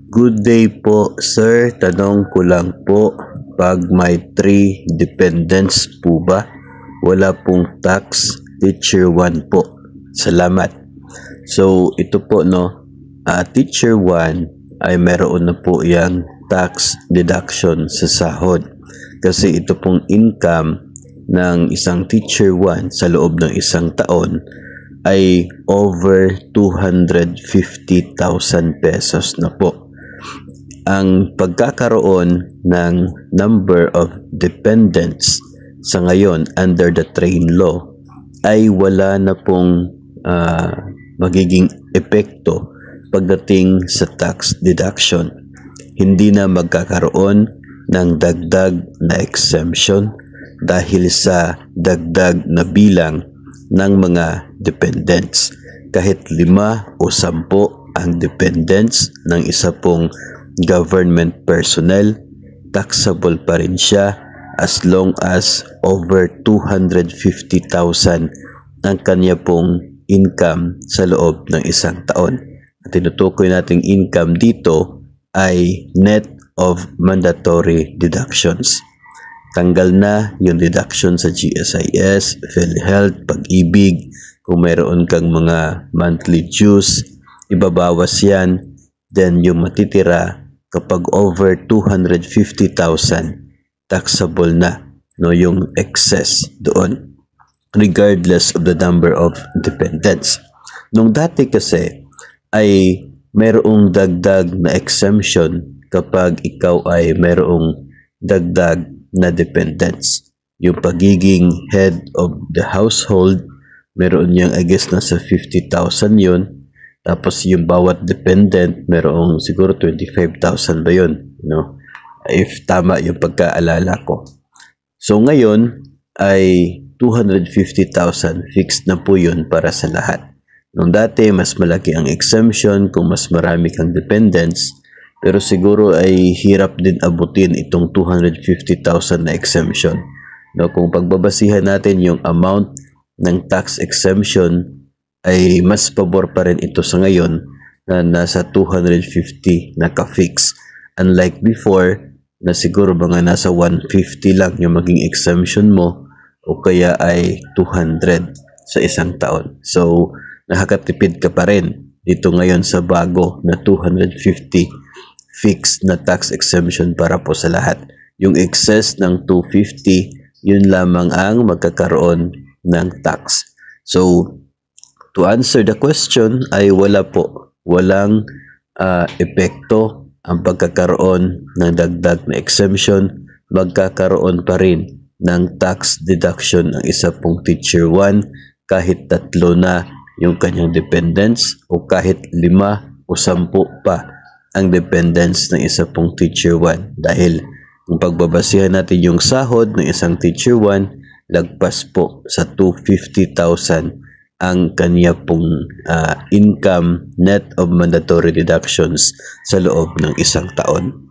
Good day po, sir. Tanong ko lang po, pag may 3 dependents po ba, wala pong tax, teacher 1 po. Salamat. So, ito po no, teacher 1 ay meron na po yung tax deduction sa sahod. Kasi ito pong income ng isang teacher 1 sa loob ng isang taon ay over 250,000 pesos na po. Ang pagkakaroon ng number of dependents sa ngayon under the train law ay wala na pong magiging epekto pagdating sa tax deduction. Hindi na magkakaroon ng dagdag na exemption dahil sa dagdag na bilang ng mga dependents. Kahit 5 o 10 ang dependents ng isa pong government personnel, taxable pa rin siya as long as over 250,000 ang kanya pong income sa loob ng isang taon. At tinutukoy nating income dito ay net of mandatory deductions. Tanggal na yung deduction sa GSIS, PhilHealth, Pag-ibig. Kung mayroon kang mga monthly dues, ibabawas yan. Then yung matitira kapag over 250,000, taxable na, no, yung excess doon, regardless of the number of dependents. Nung dati kasi ay mayroong dagdag na exemption kapag ikaw ay mayroong dagdag na dependents. Yung pagiging head of the household, meron yung I guess nasa 50,000 yun. Tapos yung bawat dependent, merong siguro 25,000 ba yun? No? If tama yung pagkaalala ko. So ngayon ay 250,000 fixed na po yun para sa lahat. Nung dati, mas malaki ang exemption kung mas marami kang dependents. Pero siguro ay hirap din abutin itong 250,000 na exemption. No, kung pagbabasihan natin yung amount ng tax exemption, ay mas pabor pa rin ito sa ngayon na nasa 250 na ka-fix. Unlike before, na siguro mga nasa 150 lang yung maging exemption mo o kaya ay 200 sa isang taon. So, nakakatipid ka pa rin dito ngayon sa bago na 250 fixed na tax exemption para po sa lahat. Yung excess ng 250, yun lamang ang magkakaroon ng tax. So, to answer the question ay wala po. Walang epekto ang pagkakaroon ng dagdag na exemption. Magkakaroon pa rin ng tax deduction ang isa pong teacher 1 kahit 3 na yung kanyang dependents o kahit 5 o 10 pa ang dependents ng isa pong teacher 1. Dahil kung pagbabasihan natin yung sahod ng isang teacher 1, lagpas po sa 250,000 ang kanya pong income net of mandatory deductions sa loob ng isang taon.